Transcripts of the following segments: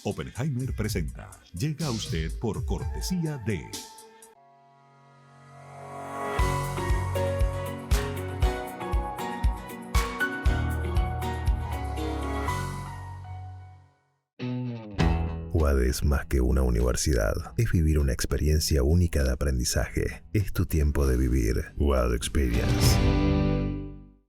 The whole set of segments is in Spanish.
Oppenheimer presenta. Llega a usted por cortesía de... UAD es más que una universidad. Es vivir una experiencia única de aprendizaje. Es tu tiempo de vivir. UAD Experience.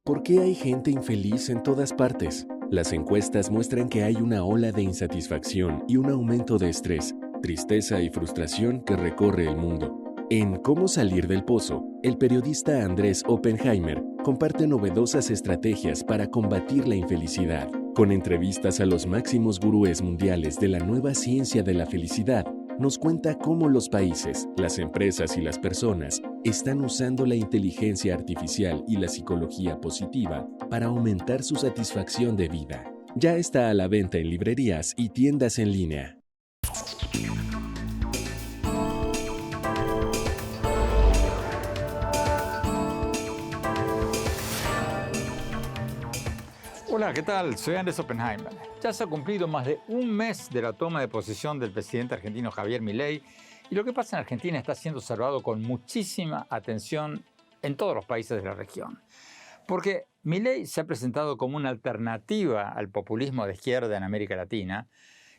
¿Por qué hay gente infeliz en todas partes? Las encuestas muestran que hay una ola de insatisfacción y un aumento de estrés, tristeza y frustración que recorre el mundo. En Cómo salir del pozo, el periodista Andrés Oppenheimer comparte novedosas estrategias para combatir la infelicidad. Con entrevistas a los máximos gurúes mundiales de la nueva ciencia de la felicidad, nos cuenta cómo los países, las empresas y las personas están usando la inteligencia artificial y la psicología positiva para aumentar su satisfacción de vida. Ya está a la venta en librerías y tiendas en línea. Hola, ¿qué tal? Soy Andrés Oppenheimer. Ya se ha cumplido más de un mes de la toma de posesión del presidente argentino Javier Milei y lo que pasa en Argentina está siendo observado con muchísima atención en todos los países de la región. Porque Milei se ha presentado como una alternativa al populismo de izquierda en América Latina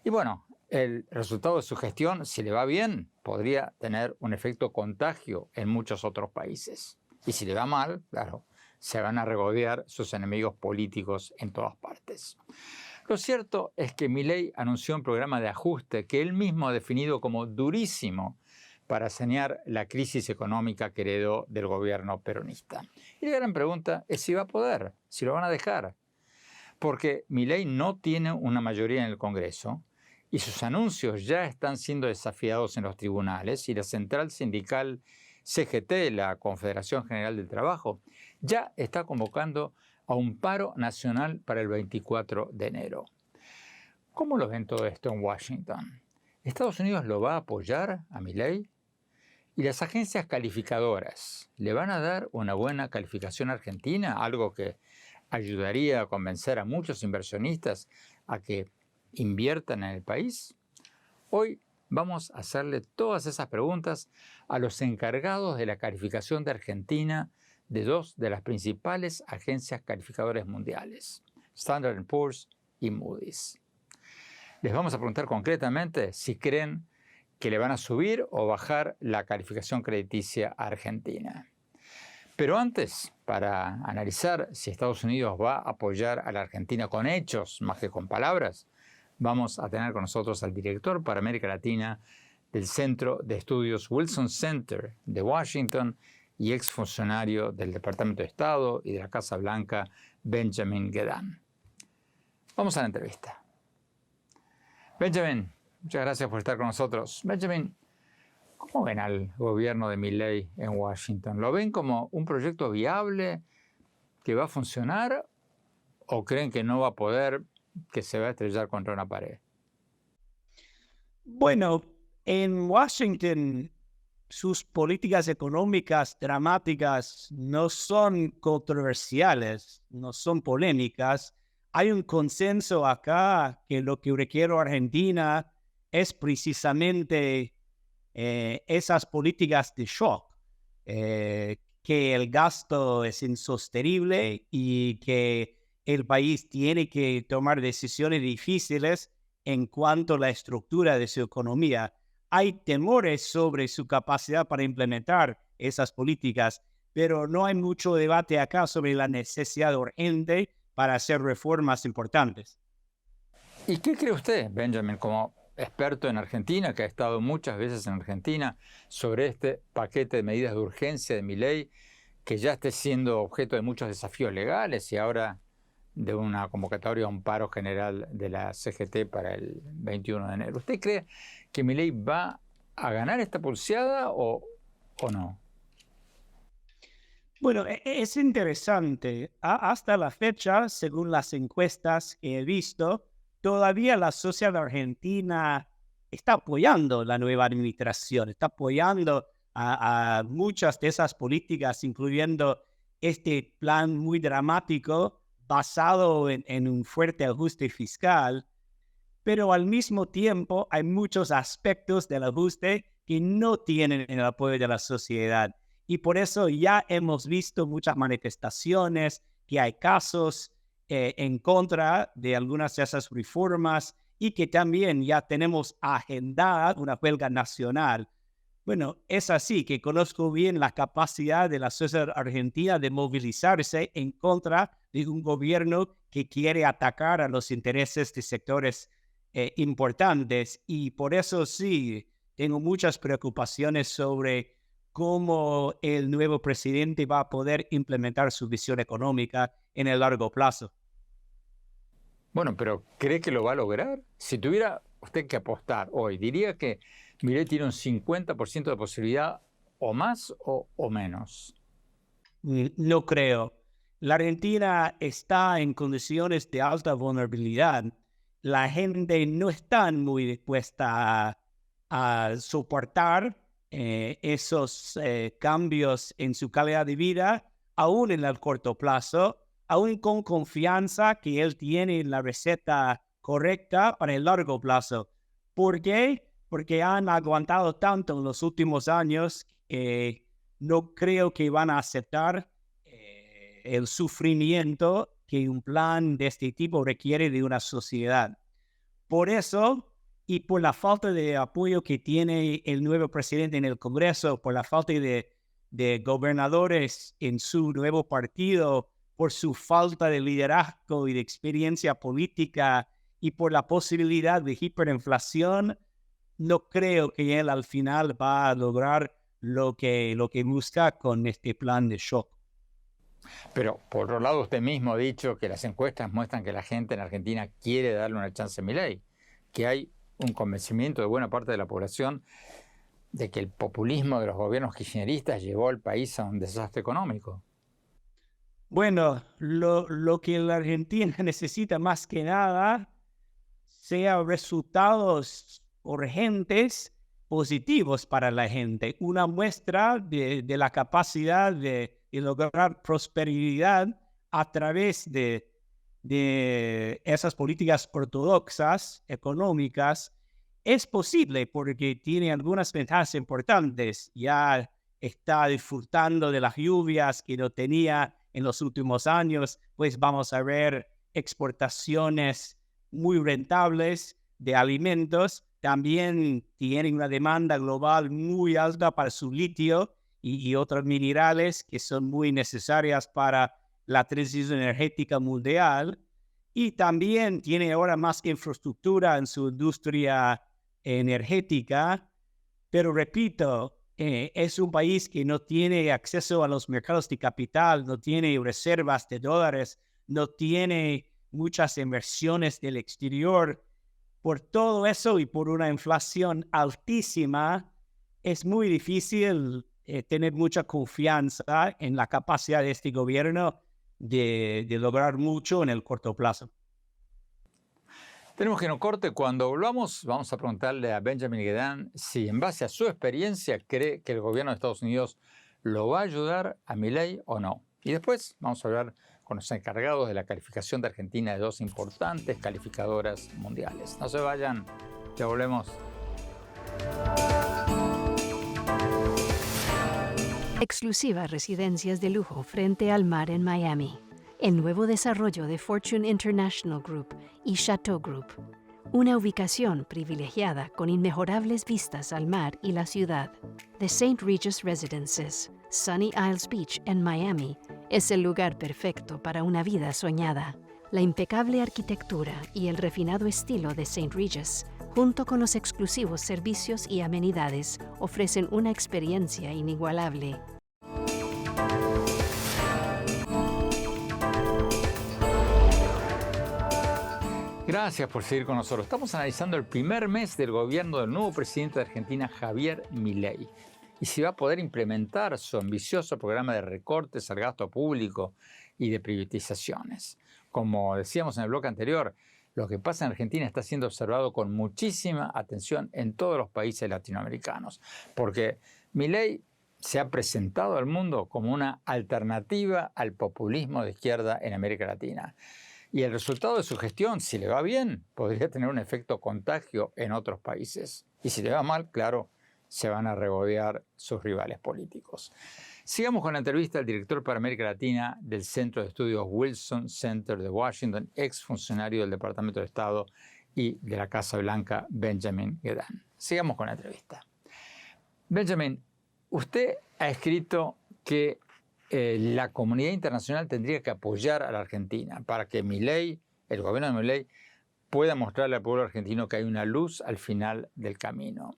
y bueno, el resultado de su gestión, si le va bien, podría tener un efecto contagio en muchos otros países. Y si le va mal, claro, se van a regodear sus enemigos políticos en todas partes. Lo cierto es que Milei anunció un programa de ajuste que él mismo ha definido como durísimo para sanear la crisis económica que heredó del gobierno peronista. Y la gran pregunta es si va a poder, si lo van a dejar. Porque Milei no tiene una mayoría en el Congreso y sus anuncios ya están siendo desafiados en los tribunales y la central sindical CGT, la Confederación General del Trabajo, ya está convocando a un paro nacional para el 24 de enero. ¿Cómo lo ven todo esto en Washington? ¿Estados Unidos lo va a apoyar a Milei? ¿Y las agencias calificadoras le van a dar una buena calificación a Argentina? Algo que ayudaría a convencer a muchos inversionistas a que inviertan en el país. Hoy vamos a hacerle todas esas preguntas a los encargados de la calificación de Argentina de dos de las principales agencias calificadoras mundiales, Standard & Poor's y Moody's. Les vamos a preguntar concretamente si creen que le van a subir o bajar la calificación crediticia a Argentina. Pero antes, para analizar si Estados Unidos va a apoyar a la Argentina con hechos más que con palabras, vamos a tener con nosotros al director para América Latina del Centro de Estudios Wilson Center de Washington y exfuncionario del Departamento de Estado y de la Casa Blanca, Benjamin Gedan. Vamos a la entrevista. Benjamin, muchas gracias por estar con nosotros. Benjamin, ¿cómo ven al gobierno de Milei en Washington? ¿Lo ven como un proyecto viable que va a funcionar o creen que no va a poder, que se va a estrellar contra una pared? Bueno, en Washington sus políticas económicas dramáticas no son controversiales, no son polémicas. Hay un consenso acá que lo que requiere Argentina es precisamente esas políticas de shock, que el gasto es insostenible y que el país tiene que tomar decisiones difíciles en cuanto a la estructura de su economía. Hay temores sobre su capacidad para implementar esas políticas, pero no hay mucho debate acá sobre la necesidad urgente para hacer reformas importantes. ¿Y qué cree usted, Benjamin, como experto en Argentina, que ha estado muchas veces en Argentina, sobre este paquete de medidas de urgencia de Milei, que ya esté siendo objeto de muchos desafíos legales y ahora de una convocatoria a un paro general de la CGT para el 21 de enero? ¿Usted cree que Milei va a ganar esta pulseada o no? Bueno, es interesante. Hasta la fecha, según las encuestas que he visto, todavía la sociedad argentina está apoyando la nueva administración, está apoyando a muchas de esas políticas, incluyendo este plan muy dramático basado en un fuerte ajuste fiscal. pero al mismo tiempo hay muchos aspectos del ajuste que no tienen el apoyo de la sociedad. Y por eso ya hemos visto muchas manifestaciones, que hay casos en contra de algunas de esas reformas y que también ya tenemos agendada una huelga nacional. Bueno, es así que conozco bien la capacidad de la sociedad argentina de movilizarse en contra de un gobierno que quiere atacar a los intereses de sectores importantes, y por eso sí, tengo muchas preocupaciones sobre cómo el nuevo presidente va a poder implementar su visión económica en el largo plazo. Bueno, pero ¿cree que lo va a lograr? Si tuviera usted que apostar hoy, ¿diría que Milei tiene un 50% de posibilidad o más o menos? No creo. La Argentina está en condiciones de alta vulnerabilidad. La gente no está muy dispuesta a soportar esos cambios en su calidad de vida, aún en el corto plazo, aún con confianza que él tiene la receta correcta para el largo plazo. ¿Por qué? Porque han aguantado tanto en los últimos años que no creo que van a aceptar el sufrimiento que un plan de este tipo requiere de una sociedad. Por eso, y por la falta de apoyo que tiene el nuevo presidente en el Congreso, por la falta de gobernadores en su nuevo partido, por su falta de liderazgo y de experiencia política, y por la posibilidad de hiperinflación, no creo que él al final va a lograr lo que busca con este plan de shock. Pero por otro lado, usted mismo ha dicho que las encuestas muestran que la gente en Argentina quiere darle una chance a Milei, que hay un convencimiento de buena parte de la población de que el populismo de los gobiernos kirchneristas llevó al país a un desastre económico. Bueno, lo que la Argentina necesita más que nada sean resultados urgentes, positivos para la gente, una muestra de la capacidad de lograr prosperidad a través de esas políticas ortodoxas, económicas. Es posible porque tiene algunas ventajas importantes. Ya está disfrutando de las lluvias que no tenía en los últimos años, pues vamos a ver exportaciones muy rentables de alimentos. También tienen una demanda global muy alta para su litio y otros minerales que son muy necesarias para la transición energética mundial. Y también tiene ahora más infraestructura en su industria energética. Pero repito, es un país que no tiene acceso a los mercados de capital, no tiene reservas de dólares, no tiene muchas inversiones del exterior. Por todo eso y por una inflación altísima, es muy difícil tener mucha confianza en la capacidad de este gobierno de lograr mucho en el corto plazo. Tenemos que no corte. Cuando volvamos, vamos a preguntarle a Benjamin Gedan si, en base a su experiencia, cree que el gobierno de Estados Unidos lo va a ayudar a Milei o no. Y después vamos a hablar con los encargados de la calificación de Argentina de dos importantes calificadoras mundiales. No se vayan, ya volvemos. Exclusivas residencias de lujo frente al mar en Miami. El nuevo desarrollo de Fortune International Group y Chateau Group. Una ubicación privilegiada con inmejorables vistas al mar y la ciudad. The St. Regis Residences, Sunny Isles Beach en Miami, es el lugar perfecto para una vida soñada. La impecable arquitectura y el refinado estilo de St. Regis, junto con los exclusivos servicios y amenidades, ofrecen una experiencia inigualable. Gracias por seguir con nosotros. Estamos analizando el primer mes del gobierno del nuevo presidente de Argentina, Javier Milei, y si va a poder implementar su ambicioso programa de recortes al gasto público y de privatizaciones. Como decíamos en el bloque anterior, lo que pasa en Argentina está siendo observado con muchísima atención en todos los países latinoamericanos, porque Milei se ha presentado al mundo como una alternativa al populismo de izquierda en América Latina. Y el resultado de su gestión, si le va bien, podría tener un efecto contagio en otros países. Y si le va mal, claro, se van a regodear sus rivales políticos. Sigamos con la entrevista al director para América Latina del Centro de Estudios Wilson Center de Washington, exfuncionario del Departamento de Estado y de la Casa Blanca, Benjamin Gedan. Sigamos con la entrevista. Benjamin, usted ha escrito que la comunidad internacional tendría que apoyar a la Argentina para que Milei, el gobierno de Milei, pueda mostrarle al pueblo argentino que hay una luz al final del camino.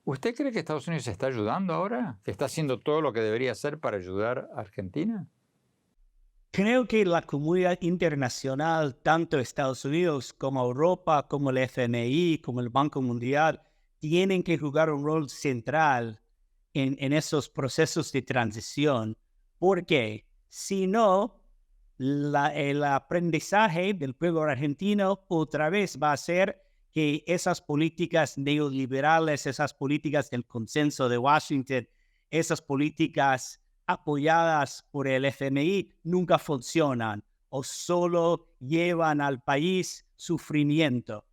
¿Usted cree que Estados Unidos se está ayudando ahora? ¿Que está haciendo todo lo que debería hacer para ayudar a Argentina? Creo que la comunidad internacional, tanto Estados Unidos como Europa, como el FMI, como el Banco Mundial, tienen que jugar un rol central en esos procesos de transición. Porque si no, el aprendizaje del pueblo argentino otra vez va a ser que esas políticas neoliberales, esas políticas del consenso de Washington, esas políticas apoyadas por el FMI nunca funcionan o solo llevan al país sufrimiento.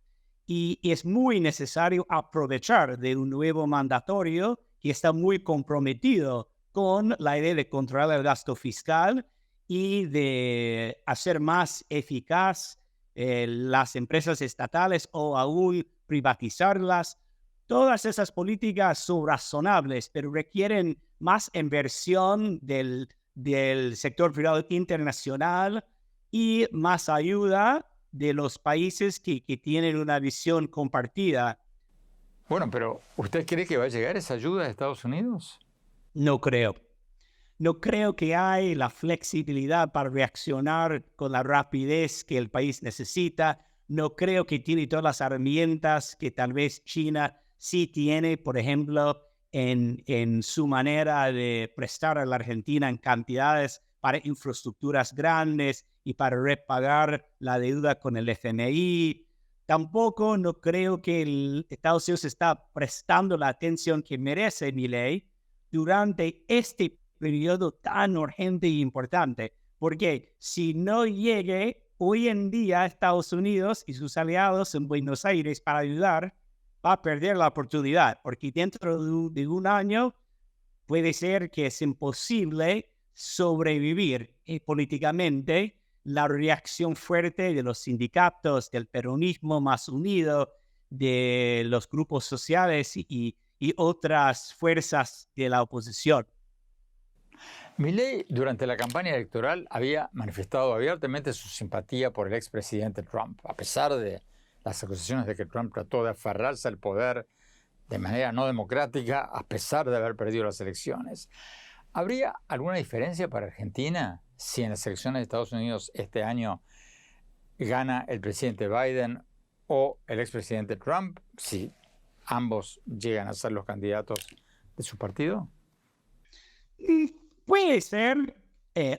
Y es muy necesario aprovechar de un nuevo mandatario que está muy comprometido con la idea de controlar el gasto fiscal y de hacer más eficaz las empresas estatales o aún privatizarlas. Todas esas políticas son razonables, pero requieren más inversión del sector privado internacional y más ayuda de los países que tienen una visión compartida. Bueno, pero ¿usted cree que va a llegar esa ayuda de Estados Unidos? No creo. No creo que hay la flexibilidad para reaccionar con la rapidez que el país necesita. No creo que tiene todas las herramientas que tal vez China sí tiene, por ejemplo, en su manera de prestar a la Argentina en cantidades para infraestructuras grandes y para repagar la deuda con el FMI. Tampoco no creo que el Estados Unidos está prestando la atención que merece Milei durante este periodo tan urgente e importante. Porque si no llegue hoy en día Estados Unidos y sus aliados en Buenos Aires para ayudar, va a perder la oportunidad. Porque dentro de un año puede ser que es imposible sobrevivir políticamente la reacción fuerte de los sindicatos, del peronismo más unido, de los grupos sociales y otras fuerzas de la oposición. Milei, durante la campaña electoral, había manifestado abiertamente su simpatía por el expresidente Trump, a pesar de las acusaciones de que Trump trató de aferrarse al poder de manera no democrática, a pesar de haber perdido las elecciones. ¿Habría alguna diferencia para Argentina si en las elecciones de Estados Unidos este año gana el presidente Biden o el expresidente Trump, si ambos llegan a ser los candidatos de su partido? Puede ser.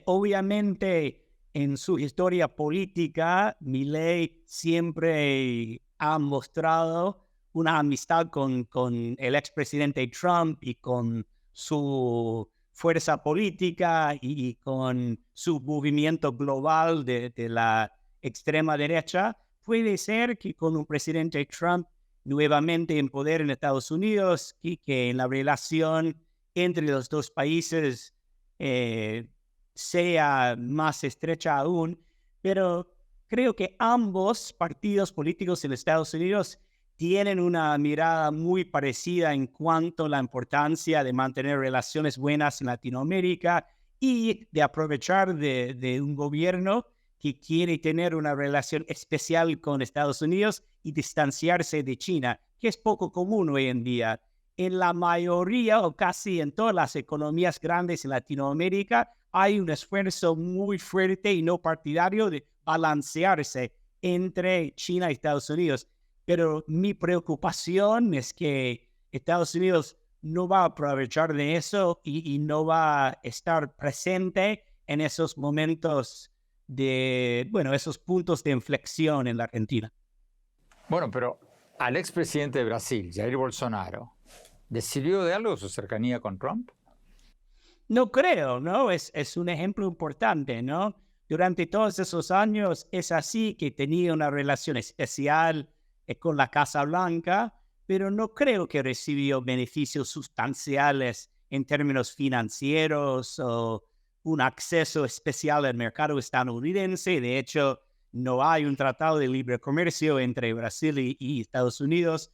Obviamente, en su historia política, Milei siempre ha mostrado una amistad con el expresidente Trump y con su fuerza política y con su movimiento global de la extrema derecha. Puede ser que con un presidente Trump nuevamente en poder en Estados Unidos y que la relación entre los dos países sea más estrecha aún, pero creo que ambos partidos políticos en Estados Unidos tienen una mirada muy parecida en cuanto a la importancia de mantener relaciones buenas en Latinoamérica y de aprovechar de un gobierno que quiere tener una relación especial con Estados Unidos y distanciarse de China, que es poco común hoy en día. En la mayoría o casi en todas las economías grandes en Latinoamérica hay un esfuerzo muy fuerte y no partidario de balancearse entre China y Estados Unidos. Pero mi preocupación es que Estados Unidos no va a aprovechar de eso y no va a estar presente en esos momentos esos puntos de inflexión en la Argentina. Bueno, pero al expresidente de Brasil, Jair Bolsonaro, ¿decidió de algo su cercanía con Trump? No creo, ¿no? Es un ejemplo importante, ¿no? durante todos esos años es así que tenía una relación especial con la Casa Blanca, pero no creo que recibió beneficios sustanciales en términos financieros o un acceso especial al mercado estadounidense. De hecho, no hay un tratado de libre comercio entre Brasil y Estados Unidos.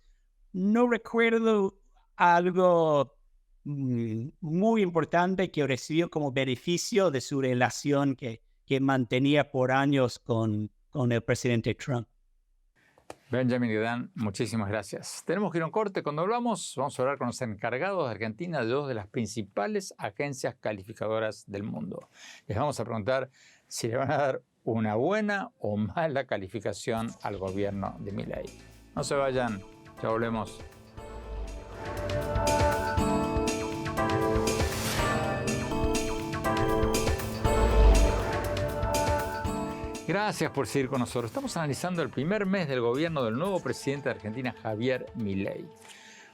No recuerdo algo muy importante que recibió como beneficio de su relación que mantenía por años con el presidente Trump. Benjamin y Dan, muchísimas gracias. Tenemos que ir a un corte. Cuando vamos a hablar con los encargados de Argentina de dos de las principales agencias calificadoras del mundo. Les vamos a preguntar si le van a dar una buena o mala calificación al gobierno de Milei. No se vayan, ya volvemos. Gracias por seguir con nosotros. Estamos analizando el primer mes del gobierno del nuevo presidente de Argentina, Javier Milei.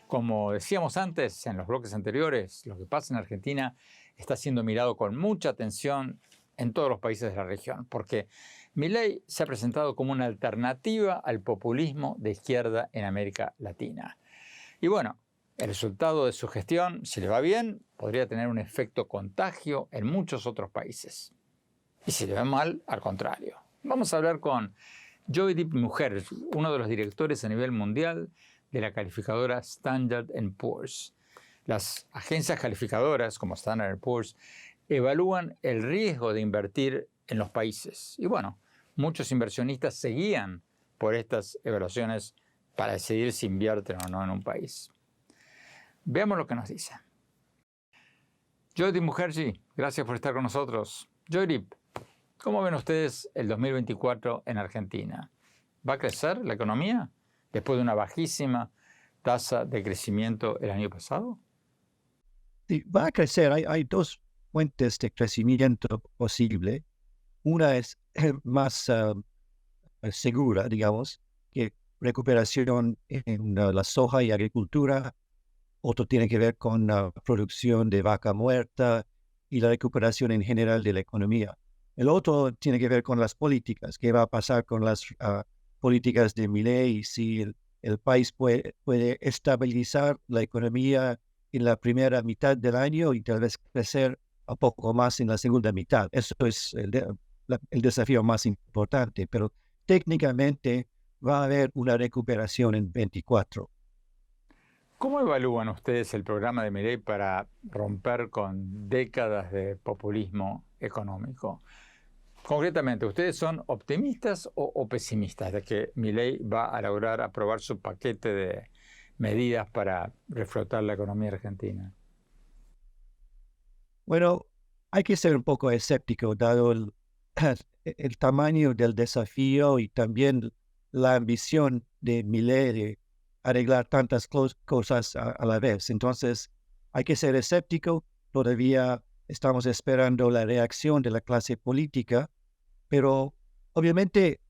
Como decíamos antes, en los bloques anteriores, lo que pasa en Argentina está siendo mirado con mucha atención en todos los países de la región, porque Milei se ha presentado como una alternativa al populismo de izquierda en América Latina. Y bueno, el resultado de su gestión, si le va bien, podría tener un efecto contagio en muchos otros países. Y si le va mal, al contrario. Vamos a hablar con Joydeep Mukherjee, uno de los directores a nivel mundial de la calificadora Standard & Poor's. Las agencias calificadoras, como Standard & Poor's, evalúan el riesgo de invertir en los países. Y bueno, muchos inversionistas se guían por estas evaluaciones para decidir si invierten o no en un país. Veamos lo que nos dice. Joydeep Mukherjee, gracias por estar con nosotros. Joydeep, ¿cómo ven ustedes el 2024 en Argentina? ¿Va a crecer la economía después de una bajísima tasa de crecimiento el año pasado? Sí, va a crecer. Hay dos fuentes de crecimiento posible. Una es más segura, digamos, que recuperación en la soja y agricultura. Otro tiene que ver con la producción de vaca muerta y la recuperación en general de la economía. El otro tiene que ver con las políticas. ¿Qué va a pasar con las políticas de Milei? Si el país puede estabilizar la economía en la primera mitad del año y tal vez crecer un poco más en la segunda mitad. Eso es el desafío más importante. Pero técnicamente va a haber una recuperación en 24. ¿Cómo evalúan ustedes el programa de Milei para romper con décadas de populismo económico? Concretamente, ¿ustedes son optimistas o pesimistas de que Milei va a lograr aprobar su paquete de medidas para reflotar la economía argentina? Bueno, hay que ser un poco escéptico dado el tamaño del desafío y también la ambición de Milei de arreglar tantas cosas a la vez. Entonces, hay que ser escéptico. Todavía estamos esperando la reacción de la clase política, pero obviamente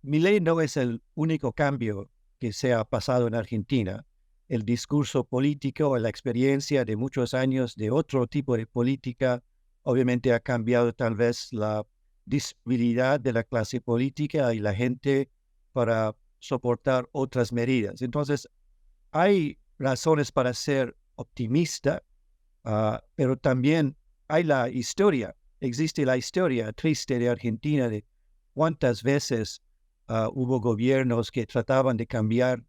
Milei no es el único cambio que se ha pasado en Argentina. El discurso político, la experiencia de muchos años de otro tipo de política, obviamente ha cambiado tal vez la disponibilidad de la clase política y la gente para soportar otras medidas. Entonces, hay razones para ser optimista, pero también hay la historia. Existe la historia triste de Argentina de cuántas veces hubo gobiernos que trataban de cambiar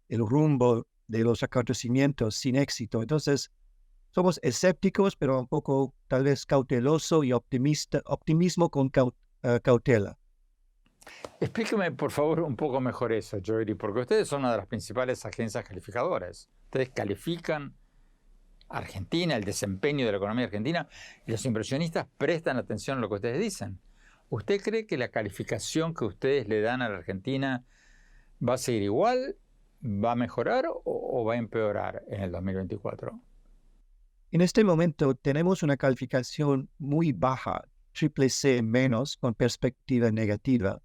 el rumbo de los acontecimientos sin éxito. Entonces, somos escépticos, pero un poco tal vez cauteloso y optimismo con cautela. Explíqueme, por favor, un poco mejor eso, Joydeep, porque ustedes son una de las principales agencias calificadoras. Ustedes califican Argentina, el desempeño de la economía argentina, y los inversionistas prestan atención a lo que ustedes dicen. ¿Usted cree que la calificación que ustedes le dan a la Argentina va a seguir igual, va a mejorar o va a empeorar en el 2024? En este momento tenemos una calificación muy baja, CCC menos, con perspectiva negativa.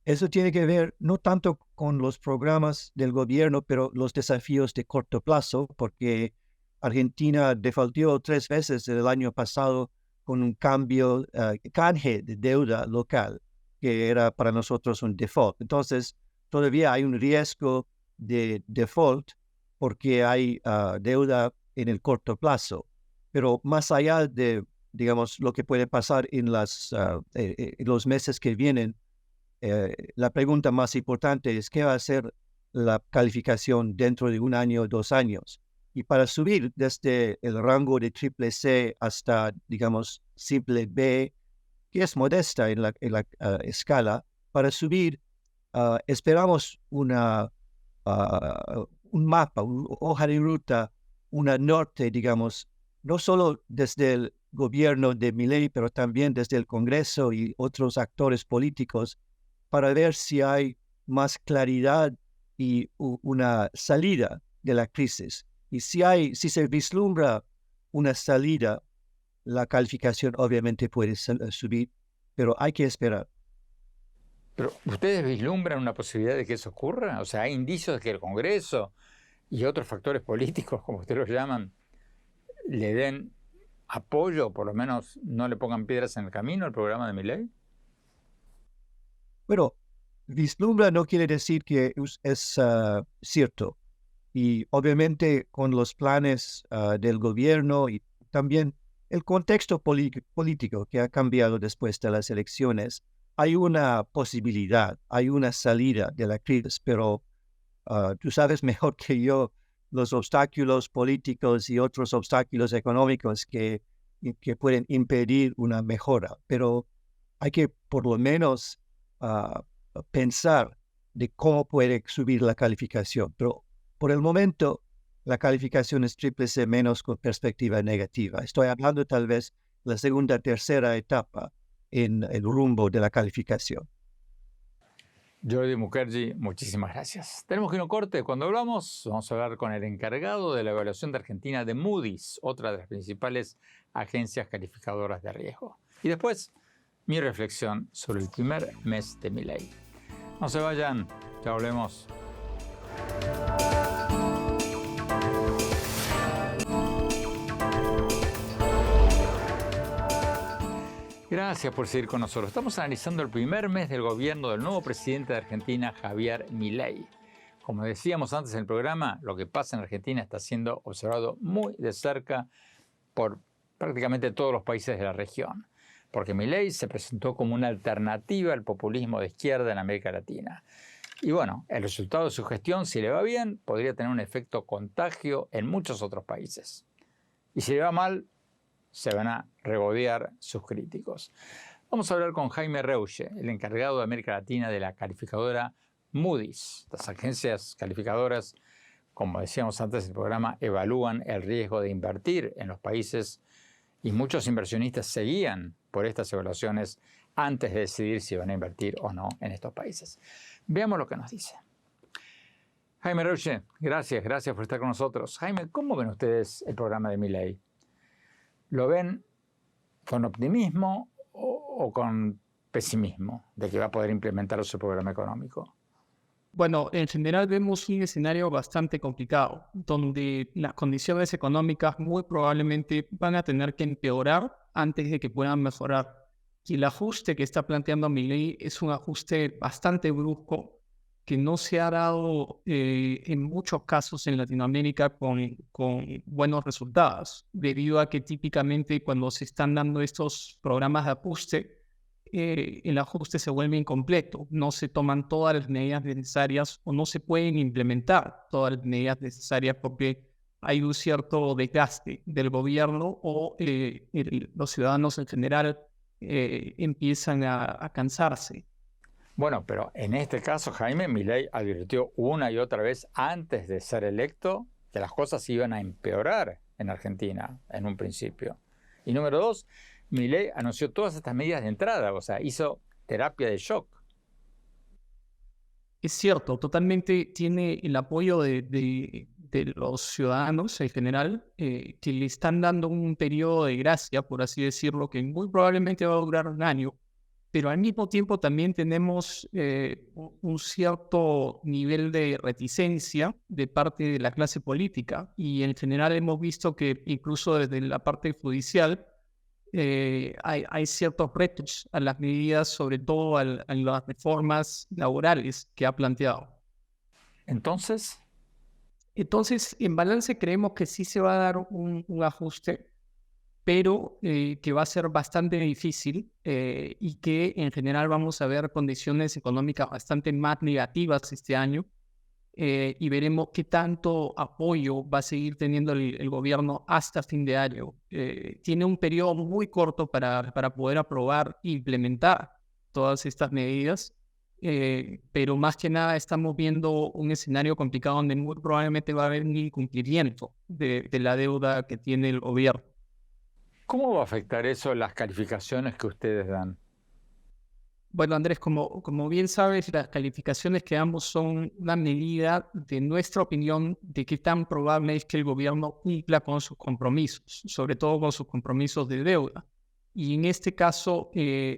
Eso tiene que ver no tanto con los programas del gobierno, pero los desafíos de corto plazo, porque Argentina defaultó 3 veces el año pasado con un canje de deuda local, que era para nosotros un default. Entonces, todavía hay un riesgo de default porque hay deuda en el corto plazo. Pero más allá de, digamos, lo que puede pasar en los meses que vienen, la pregunta más importante es qué va a ser la calificación dentro de 1 año o 2 años. Y para subir desde el rango de triple C hasta, digamos, simple B, que es modesta en la escala, para subir esperamos un mapa, una hoja de ruta, una norte, digamos, no solo desde el gobierno de Milei, pero también desde el Congreso y otros actores políticos, para ver si hay más claridad y una salida de la crisis. Y si se vislumbra una salida, la calificación obviamente puede subir, pero hay que esperar. Pero ¿ustedes vislumbran una posibilidad de que eso ocurra? O sea, ¿hay indicios de que el Congreso y otros factores políticos, como ustedes los llaman, le den apoyo, o por lo menos no le pongan piedras en el camino al programa de Milei? Bueno, vislumbra no quiere decir que es cierto. Y obviamente con los planes del gobierno y también el contexto político que ha cambiado después de las elecciones, hay una posibilidad, hay una salida de la crisis, pero tú sabes mejor que yo los obstáculos políticos y otros obstáculos económicos que pueden impedir una mejora. Pero hay que por lo menos pensar de cómo puede subir la calificación. Pero por el momento, la calificación es triple C menos con perspectiva negativa. Estoy hablando tal vez de la segunda, tercera etapa en el rumbo de la calificación. Jordi Mukherjee, muchísimas gracias. Tenemos que ir a un corte. Cuando hablamos, vamos a hablar con el encargado de la evaluación de Argentina de Moody's, otra de las principales agencias calificadoras de riesgo. Y después, mi reflexión sobre el primer mes de Milei. No se vayan, ya volvemos. Gracias por seguir con nosotros. Estamos analizando el primer mes del gobierno del nuevo presidente de Argentina, Javier Milei. Como decíamos antes en el programa, lo que pasa en Argentina está siendo observado muy de cerca por prácticamente todos los países de la región, porque Milei se presentó como una alternativa al populismo de izquierda en América Latina. Y bueno, el resultado de su gestión, si le va bien, podría tener un efecto contagio en muchos otros países. Y si le va mal, se van a regodear sus críticos. Vamos a hablar con Jaime Reuche, el encargado de América Latina de la calificadora Moody's. Las agencias calificadoras, como decíamos antes del programa, evalúan el riesgo de invertir en los países y muchos inversionistas se guían por estas evaluaciones antes de decidir si van a invertir o no en estos países. Veamos lo que nos dice. Jaime Reuche, gracias por estar con nosotros. Jaime, ¿cómo ven ustedes el programa de Milei? ¿Lo ven con optimismo o con pesimismo de que va a poder implementar su programa económico? Bueno, en general vemos un escenario bastante complicado, donde las condiciones económicas muy probablemente van a tener que empeorar antes de que puedan mejorar. Y el ajuste que está planteando Milei es un ajuste bastante brusco, que no se ha dado en muchos casos en Latinoamérica con buenos resultados, debido a que típicamente cuando se están dando estos programas de ajuste, el ajuste se vuelve incompleto, no se toman todas las medidas necesarias o no se pueden implementar todas las medidas necesarias porque hay un cierto desgaste del gobierno o los ciudadanos en general empiezan a cansarse. Bueno, pero en este caso, Jaime, Milei advirtió una y otra vez antes de ser electo que las cosas iban a empeorar en Argentina en un principio. Y número 2, Milei anunció todas estas medidas de entrada, o sea, hizo terapia de shock. Es cierto, totalmente tiene el apoyo de los ciudadanos en general, que le están dando un periodo de gracia, por así decirlo, que muy probablemente va a durar 1 año. Pero al mismo tiempo también tenemos un cierto nivel de reticencia de parte de la clase política y en general hemos visto que incluso desde la parte judicial hay ciertos retos a las medidas, sobre todo a las reformas laborales que ha planteado. Entonces, En balance creemos que sí se va a dar un ajuste, pero que va a ser bastante difícil y que en general vamos a ver condiciones económicas bastante más negativas este año y veremos qué tanto apoyo va a seguir teniendo el gobierno hasta fin de año. Tiene un periodo muy corto para poder aprobar e implementar todas estas medidas. Pero más que nada estamos viendo un escenario complicado donde muy probablemente va a haber un incumplimiento de la deuda que tiene el gobierno. ¿cómo va a afectar eso las calificaciones que ustedes dan? Bueno, Andrés, como bien sabes, las calificaciones que damos son una medida de nuestra opinión de qué tan probable es que el gobierno cumpla con sus compromisos, sobre todo con sus compromisos de deuda. Y en este caso,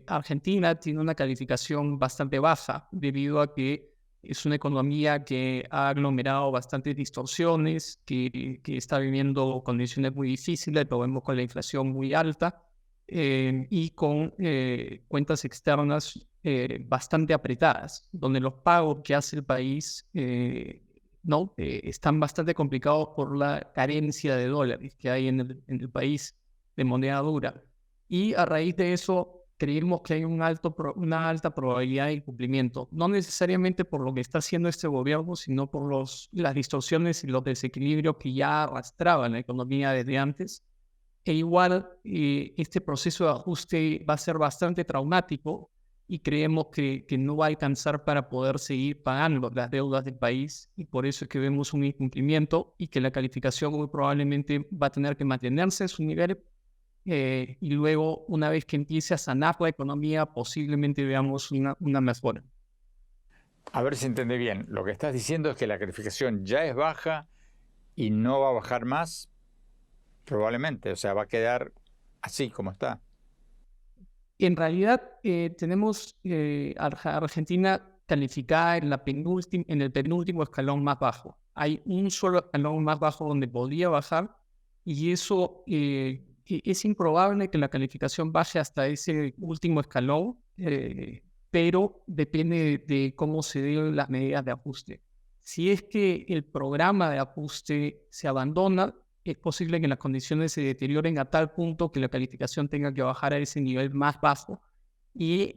Argentina tiene una calificación bastante baja debido a que es una economía que ha aglomerado bastantes distorsiones, que está viviendo condiciones muy difíciles, lo vemos con la inflación muy alta y con cuentas externas bastante apretadas, donde los pagos que hace el país están bastante complicados por la carencia de dólares que hay en el país de moneda dura. Y a raíz de eso creemos que hay una alta probabilidad de incumplimiento, no necesariamente por lo que está haciendo este gobierno, sino por las distorsiones y los desequilibrios que ya arrastraban la economía desde antes. E igual, este proceso de ajuste va a ser bastante traumático y creemos que no va a alcanzar para poder seguir pagando las deudas del país, y por eso es que vemos un incumplimiento y que la calificación muy probablemente va a tener que mantenerse en su nivel. Y luego, una vez que empiece a sanar la economía, posiblemente veamos una mejora. A ver si entendí bien. Lo que estás diciendo es que la calificación ya es baja y no va a bajar más, probablemente. O sea, va a quedar así como está. En realidad, tenemos a Argentina calificada en el penúltimo escalón más bajo. Hay un solo escalón más bajo donde podría bajar, y eso es improbable que la calificación baje hasta ese último escalón, pero depende de cómo se den las medidas de ajuste. Si es que el programa de ajuste se abandona, es posible que las condiciones se deterioren a tal punto que la calificación tenga que bajar a ese nivel más bajo y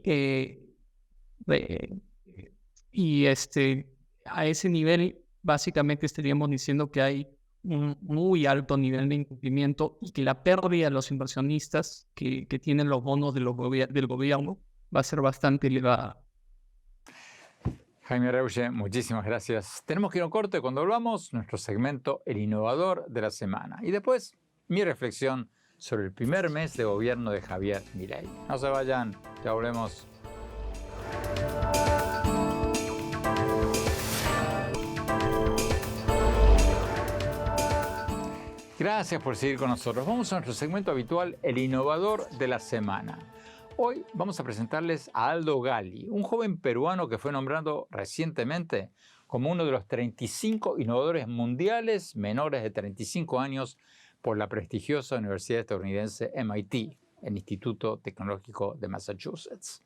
a ese nivel básicamente estaríamos diciendo que hay un muy alto nivel de incumplimiento y que la pérdida de los inversionistas que tienen los bonos del gobierno va a ser bastante elevada. Jaime Reuge, muchísimas gracias. Tenemos que ir a un corte. Cuando volvamos, nuestro segmento El Innovador de la Semana. Y después, mi reflexión sobre el primer mes de gobierno de Javier Milei. No se vayan, ya volvemos. Gracias por seguir con nosotros. Vamos a nuestro segmento habitual, El Innovador de la Semana. Hoy vamos a presentarles a Aldo Gali, un joven peruano que fue nombrado recientemente como uno de los 35 innovadores mundiales menores de 35 años por la prestigiosa universidad estadounidense MIT, el Instituto Tecnológico de Massachusetts.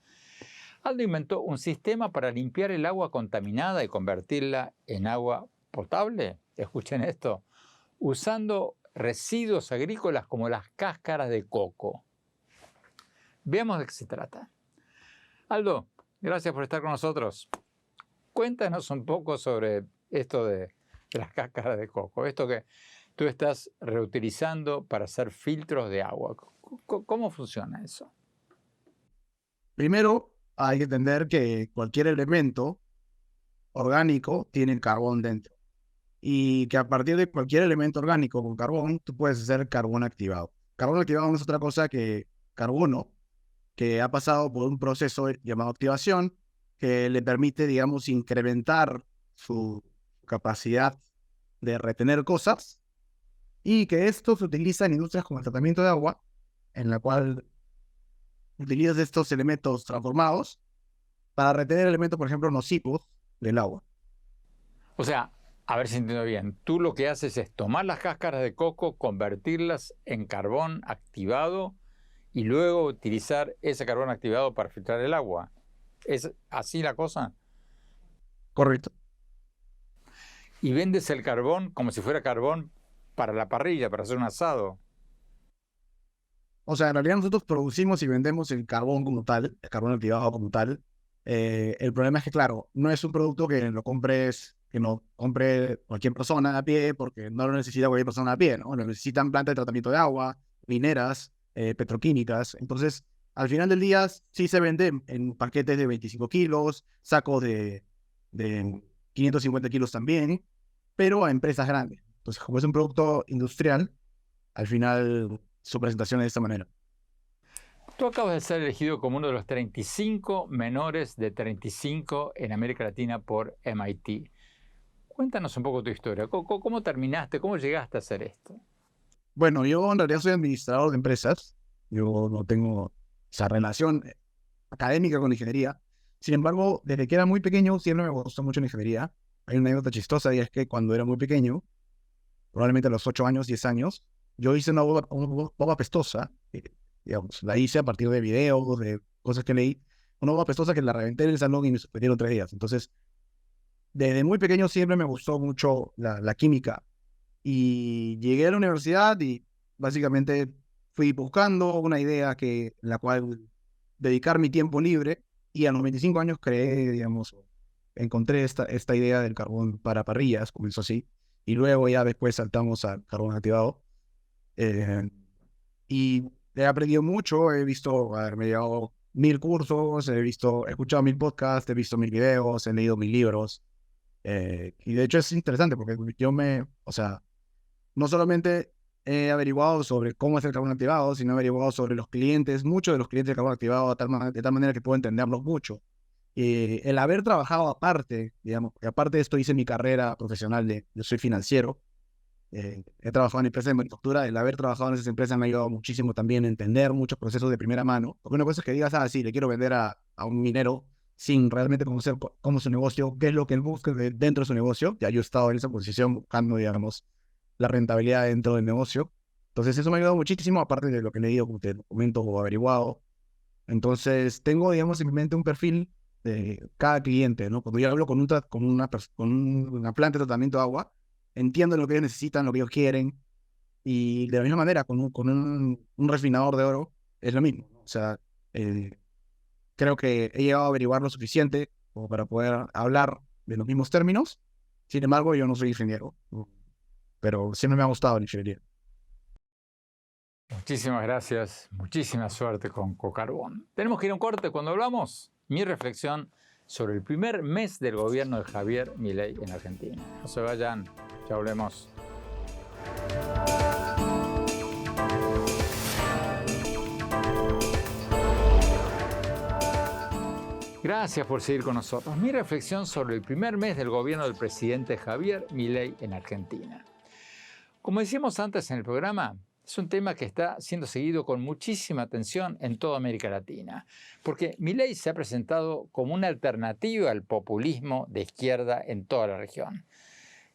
Aldo inventó un sistema para limpiar el agua contaminada y convertirla en agua potable. Escuchen esto, usando residuos agrícolas como las cáscaras de coco. Veamos de qué se trata. Aldo, gracias por estar con nosotros. Cuéntanos un poco sobre esto de las cáscaras de coco, esto que tú estás reutilizando para hacer filtros de agua. ¿Cómo funciona eso? Primero, hay que entender que cualquier elemento orgánico tiene carbón dentro. Y que a partir de cualquier elemento orgánico con carbón, tú puedes hacer carbón activado. Carbón activado no es otra cosa que carbono, que ha pasado por un proceso llamado activación, que le permite, digamos, incrementar su capacidad de retener cosas, y que esto se utiliza en industrias como el tratamiento de agua, en la cual utilizas estos elementos transformados para retener elementos, por ejemplo, nocivos del agua. O sea, a ver si entiendo bien, tú lo que haces es tomar las cáscaras de coco, convertirlas en carbón activado y luego utilizar ese carbón activado para filtrar el agua. ¿Es así la cosa? Correcto. Y vendes el carbón como si fuera carbón para la parrilla, para hacer un asado. O sea, en realidad nosotros producimos y vendemos el carbón como tal, el carbón activado como tal. El problema es que, claro, no es un producto que lo compres, que no compre cualquier persona a pie, porque no lo necesita cualquier persona a pie, ¿no? Lo necesitan plantas de tratamiento de agua, mineras, petroquímicas. Entonces, al final del día, sí se vende en paquetes de 25 kilos, sacos de 550 kilos también, pero a empresas grandes. Entonces, como es un producto industrial, al final su presentación es de esta manera. Tú acabas de ser elegido como uno de los 35 menores de 35 en América Latina por MIT. Cuéntanos un poco tu historia. ¿Cómo terminaste? ¿Cómo llegaste a hacer esto? Bueno, yo en realidad soy administrador de empresas. Yo no tengo esa relación académica con la ingeniería. Sin embargo, desde que era muy pequeño siempre me gustó mucho la ingeniería. Hay una anécdota chistosa y es que cuando era muy pequeño, probablemente a los 8 años, 10 años, yo hice una boba pestosa. Digamos, la hice a partir de videos, de cosas que leí. Una boba pestosa que la reventé en el salón y me suspendieron 3 días. Entonces, desde muy pequeño siempre me gustó mucho la química. Y llegué a la universidad y básicamente fui buscando una idea en la cual dedicar mi tiempo libre. Y a los 25 años creé, digamos, encontré esta idea del carbón para parrillas, comenzó así. Y luego ya después saltamos al carbón activado. Y he aprendido mucho, he visto, me he llevado 1000 cursos, he escuchado 1000 podcasts, he visto 1000 videos, he leído 1000 libros. Y de hecho es interesante porque o sea, no solamente he averiguado sobre cómo hacer carbón activado, sino he averiguado sobre los clientes, muchos de los clientes de carbón activado, de tal manera que puedo entenderlos mucho. El haber trabajado aparte, digamos, que aparte de esto hice mi carrera profesional yo soy financiero, he trabajado en empresas de manufactura, el haber trabajado en esas empresas me ha ayudado muchísimo también a entender muchos procesos de primera mano, porque una cosa es que digas, sí, le quiero vender a un minero sin realmente conocer cómo es su negocio, qué es lo que él busca dentro de su negocio. Ya yo he estado en esa posición buscando, digamos, la rentabilidad dentro del negocio. Entonces eso me ha ayudado muchísimo, aparte de lo que he leído, como te comento o averiguado. Entonces tengo, digamos, en mi mente un perfil de cada cliente, ¿no? Cuando yo hablo con una planta de tratamiento de agua, entiendo lo que ellos necesitan, lo que ellos quieren, y de la misma manera, con un refinador de oro, es lo mismo, ¿no? O sea, creo que he llegado a averiguar lo suficiente como para poder hablar de los mismos términos. Sin embargo, yo no soy ingeniero, pero siempre me ha gustado la ingeniería. Muchísimas gracias, muchísima suerte con Cocarbón. Tenemos que ir a un corte. Cuando hablamos, mi reflexión sobre el primer mes del gobierno de Javier Milei en Argentina. No se vayan, ya volvemos. Gracias por seguir con nosotros. Mi reflexión sobre el primer mes del gobierno del presidente Javier Milei en Argentina. Como decíamos antes en el programa, es un tema que está siendo seguido con muchísima atención en toda América Latina, porque Milei se ha presentado como una alternativa al populismo de izquierda en toda la región.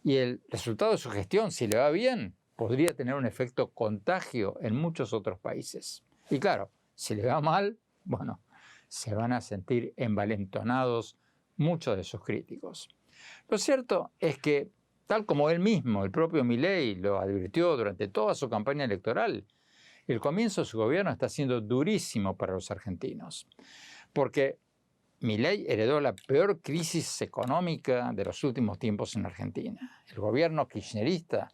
Y el resultado de su gestión, si le va bien, podría tener un efecto contagio en muchos otros países. Y claro, si le va mal, bueno, se van a sentir envalentonados muchos de sus críticos. Lo cierto es que, tal como él mismo, el propio Milei, lo advirtió durante toda su campaña electoral, el comienzo de su gobierno está siendo durísimo para los argentinos, porque Milei heredó la peor crisis económica de los últimos tiempos en Argentina. El gobierno kirchnerista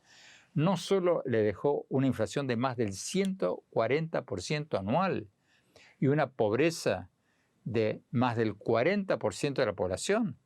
no solo le dejó una inflación de más del 140% anual y una pobreza de más del 40% de la población,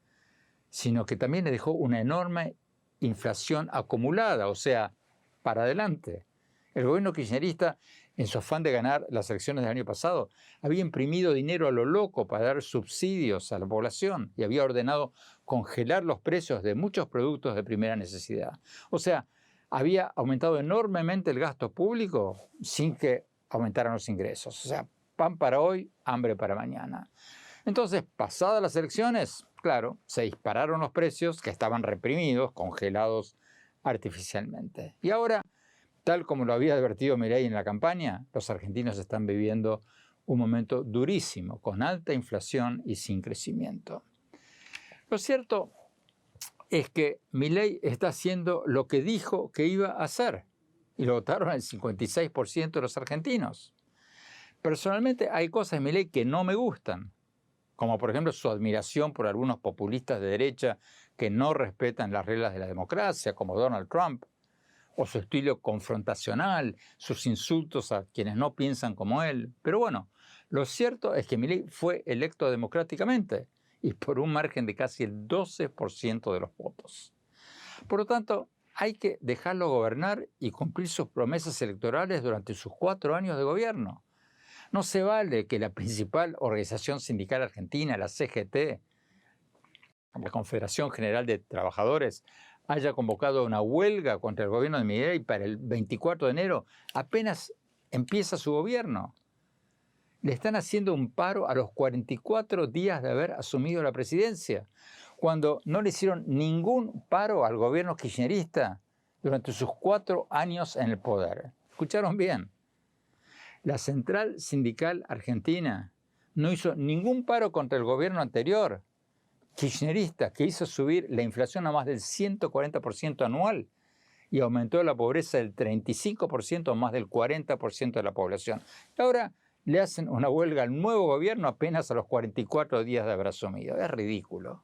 sino que también le dejó una enorme inflación acumulada, o sea, para adelante. El gobierno kirchnerista, en su afán de ganar las elecciones del año pasado, había imprimido dinero a lo loco para dar subsidios a la población y había ordenado congelar los precios de muchos productos de primera necesidad. O sea, había aumentado enormemente el gasto público sin que aumentaran los ingresos. O sea, pan para hoy, hambre para mañana. Entonces, pasadas las elecciones, claro, se dispararon los precios que estaban reprimidos, congelados artificialmente. Y ahora Tal como lo había advertido Milei en la campaña, los argentinos están viviendo un momento durísimo, con alta inflación y sin crecimiento. Lo cierto es que Milei está haciendo lo que dijo que iba a hacer, y lo votaron el 56% de los argentinos. Personalmente hay cosas de Milei que no me gustan, como por ejemplo su admiración por algunos populistas de derecha que no respetan las reglas de la democracia, como Donald Trump, o su estilo confrontacional, sus insultos a quienes no piensan como él. Pero bueno, lo cierto es que Milei fue electo democráticamente y por un margen de casi el 12% de los votos. Por lo tanto, hay que dejarlo gobernar y cumplir sus promesas electorales durante sus 4 años de gobierno. No se vale que la principal organización sindical argentina, la CGT, la Confederación General de Trabajadores, haya convocado una huelga contra el gobierno de Milei para el 24 de enero, apenas empieza su gobierno. Le están haciendo un paro a los 44 días de haber asumido la presidencia, cuando no le hicieron ningún paro al gobierno kirchnerista durante sus 4 años en el poder. ¿Escucharon bien? La Central Sindical Argentina no hizo ningún paro contra el gobierno anterior, kirchnerista, que hizo subir la inflación a más del 140% anual y aumentó la pobreza del 35% a más del 40% de la población. Y ahora le hacen una huelga al nuevo gobierno apenas a los 44 días de haber asumido. Es ridículo.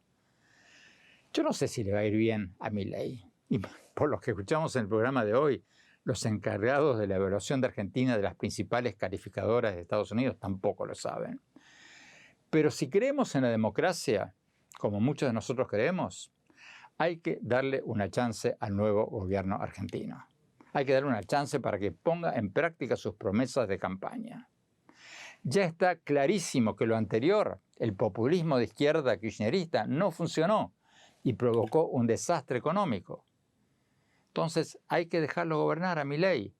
Yo no sé si le va a ir bien a Milei. Y por lo que escuchamos en el programa de hoy, los encargados de la evaluación de Argentina de las principales calificadoras de Estados Unidos tampoco lo saben. Pero si creemos en la democracia, como muchos de nosotros creemos, hay que darle una chance al nuevo gobierno argentino. Hay que darle una chance para que ponga en práctica sus promesas de campaña. Ya está clarísimo que lo anterior, el populismo de izquierda kirchnerista, no funcionó y provocó un desastre económico. Entonces hay que dejarlo gobernar a Milei.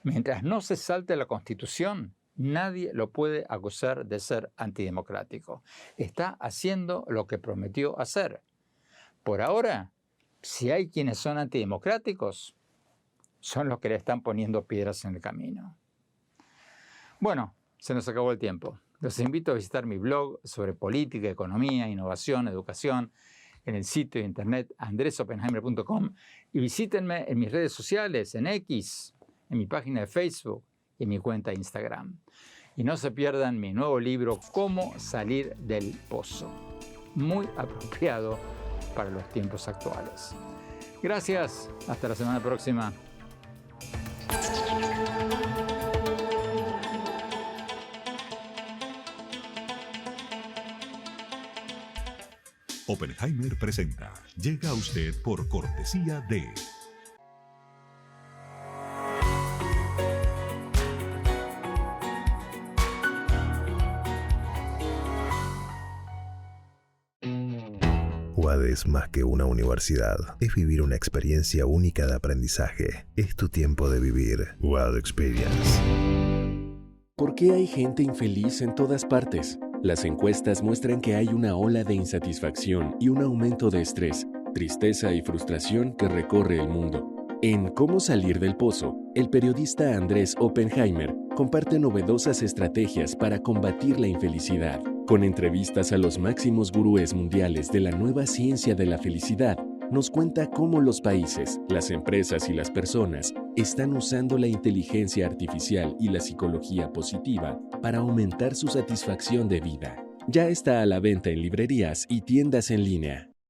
Mientras no se salte la Constitución, nadie lo puede acusar de ser antidemocrático. Está haciendo lo que prometió hacer. Por ahora, si hay quienes son antidemocráticos, son los que le están poniendo piedras en el camino. Bueno, se nos acabó el tiempo. Los invito a visitar mi blog sobre política, economía, innovación, educación, en el sitio de internet andresopenheimer.com y visítenme en mis redes sociales, en X, en mi página de Facebook y en mi cuenta de Instagram. Y no se pierdan mi nuevo libro, Cómo salir del pozo. Muy apropiado para los tiempos actuales. Gracias. Hasta la semana próxima. Oppenheimer presenta. Llega a usted por cortesía de... UAD es más que una universidad, es vivir una experiencia única de aprendizaje. Es tu tiempo de vivir. UAD Experience. ¿Por qué hay gente infeliz en todas partes? Las encuestas muestran que hay una ola de insatisfacción y un aumento de estrés, tristeza y frustración que recorre el mundo. En Cómo salir del pozo, el periodista Andrés Oppenheimer comparte novedosas estrategias para combatir la infelicidad. Con entrevistas a los máximos gurúes mundiales de la nueva ciencia de la felicidad, nos cuenta cómo los países, las empresas y las personas están usando la inteligencia artificial y la psicología positiva para aumentar su satisfacción de vida. Ya está a la venta en librerías y tiendas en línea.